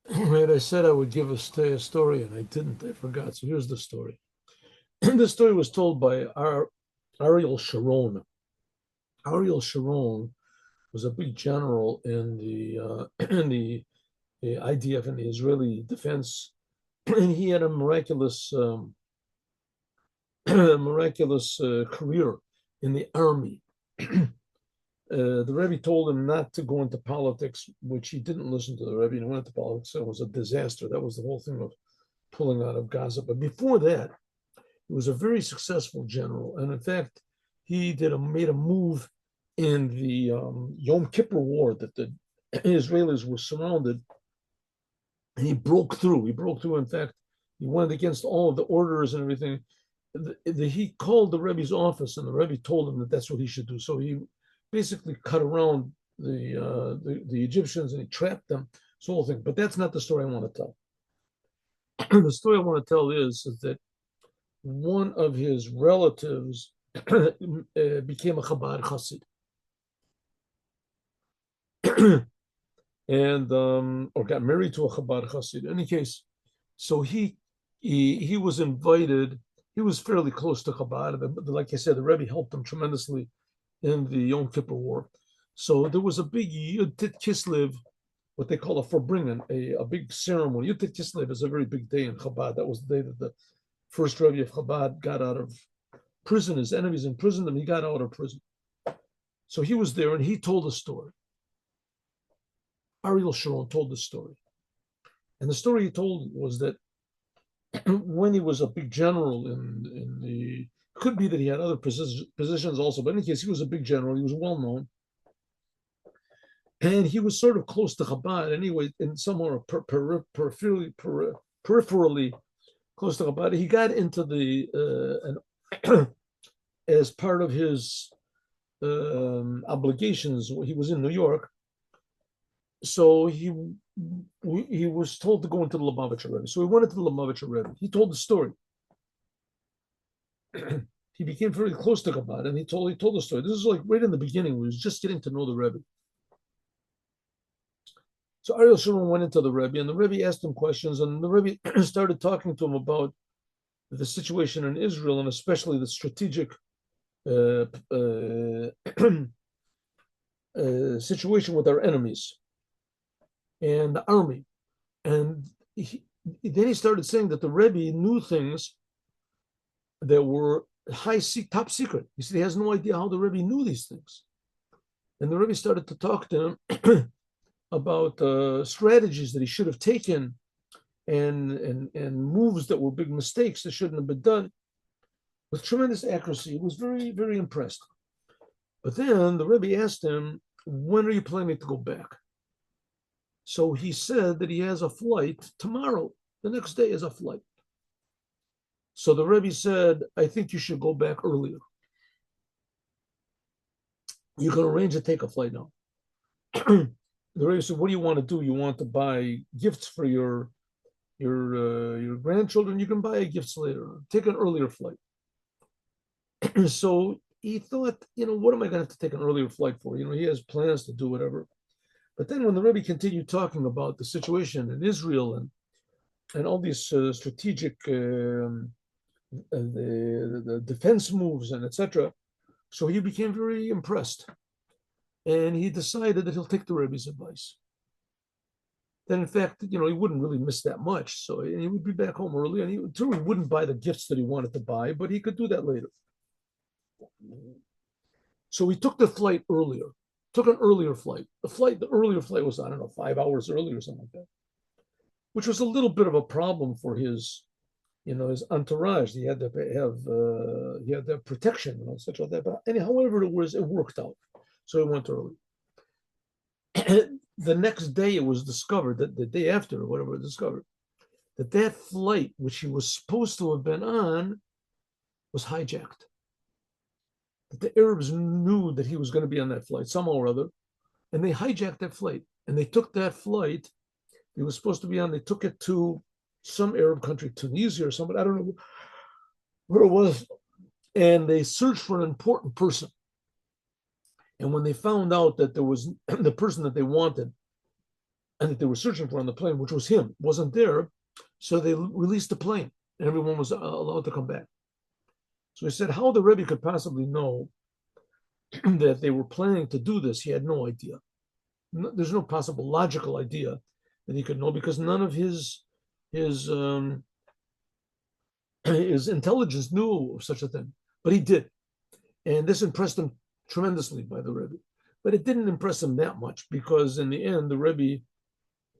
And I said I would give a story, and I didn't. I forgot. So here's the story. This story was told by Ariel Sharon. Ariel Sharon was a big general in the in the IDF and the Israeli defense, and he had a miraculous miraculous career in the army. The Rebbe told him not to go into politics, which he didn't listen to the Rebbe and went into politics. It was a disaster. That was the whole thing of pulling out of Gaza. But before that, he was a very successful general. And in fact, he made a move in the Yom Kippur War that the Israelis were surrounded. And he broke through. He broke through. In fact, he went against all of the orders and everything. He called the Rebbe's office, and the Rebbe told him that that's what he should do. So he basically cut around the Egyptians and he trapped them. This whole thing. But that's not the story I want to tell. The story I want to tell is that one of his relatives became a Chabad Chassid, and or got married to a Chabad Chassid. In any case, so he was invited. He was fairly close to Chabad. Like I said, the Rebbe helped him tremendously in the Yom Kippur War. So there was a big Yud Tit Kislev, what they call a forbringen, a big ceremony. Yud Tit Kislev is a very big day in Chabad. That was the day that the first Rebbe of Chabad got out of prison. His enemies imprisoned him. He got out of prison. So he was there and he told a story. Ariel Sharon told the story. And the story he told was that when he was a big general in the, could be that he had other positions also, but in any case, he was a big general. He was well known. And he was sort of close to Chabad anyway, in somewhere peripherally close to Chabad. He got into as part of his obligations. He was in New York, so he was told to go into the Lubavitcher Rebbe. So he went into the Lubavitcher Rebbe. He told the story. He became very close to Chabad, and he told the story. This is like right in the beginning. We was just getting to know the Rebbe. So Ariel Sharon went into the Rebbe, and the Rebbe asked him questions, and the Rebbe started talking to him about the situation in Israel, and especially the strategic situation with our enemies and the army. And then he started saying that the Rebbe knew things that were top secret. He said he has no idea how the Rebbe knew these things. And the Rebbe started to talk to him about strategies that he should have taken and moves that were big mistakes that shouldn't have been done with tremendous accuracy. He was very, very impressed. But then the Rebbe asked him, when are you planning to go back? So he said that he has a flight tomorrow. The next day is a flight. So the Rebbe said, I think you should go back earlier. You can arrange to take a flight now. The Rebbe said, what do you want to do? You want to buy gifts for your grandchildren? You can buy gifts later. Take an earlier flight. So he thought, what am I going to have to take an earlier flight for? He has plans to do whatever. But then when the Rebbe continued talking about the situation in Israel and all these strategic the defense moves and etc., so he became very impressed. And he decided that he'll take the Rebbe's advice. Then, in fact, he wouldn't really miss that much. So he would be back home early, and he wouldn't buy the gifts that he wanted to buy, but he could do that later. So he took the flight earlier, took an earlier flight. The earlier flight was, I don't know, 5 hours earlier or something like that, which was a little bit of a problem for his entourage. He had to have protection, such like that. But however it worked out. So he went early. The next day, it was discovered that the day after, or whatever, it discovered that flight, which he was supposed to have been on, was hijacked. That the Arabs knew that he was going to be on that flight somehow or other, and they hijacked that flight. And they took that flight he was supposed to be on. They took it to some Arab country, Tunisia or somebody, I don't know where it was, and they searched for an important person. And when they found out that there was the person that they wanted and that they were searching for on the plane, which was him, wasn't there. So they released the plane, and everyone was allowed to come back. So he said, how the Rebbe could possibly know that they were planning to do this, he had no idea. There's no possible logical idea that he could know, because none of his his intelligence knew of such a thing. But he did. And this impressed him tremendously by the Rebbe. But it didn't impress him that much, because in the end, the Rebbe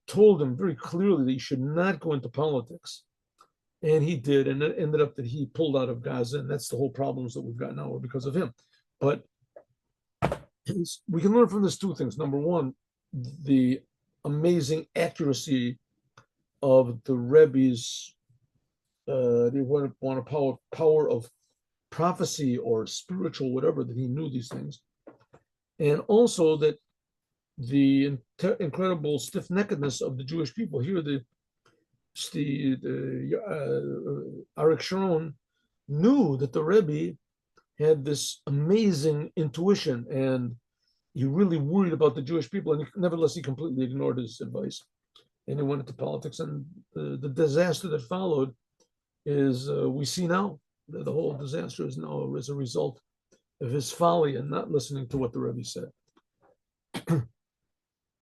told him very clearly that he should not go into politics. And he did, and it ended up that he pulled out of Gaza, and that's the whole problems that we've got now are because of him. But we can learn from this two things. Number one, the amazing accuracy of the Rebbe's power of prophecy or spiritual, whatever, that he knew these things. And also that the incredible stiff-neckedness of the Jewish people. Here, Ariel Sharon knew that the Rebbe had this amazing intuition, and he really worried about the Jewish people, and nevertheless he completely ignored his advice, and he went into politics. And the disaster that followed is we see now. The whole disaster is now as a result of his folly and not listening to what the Rebbe said.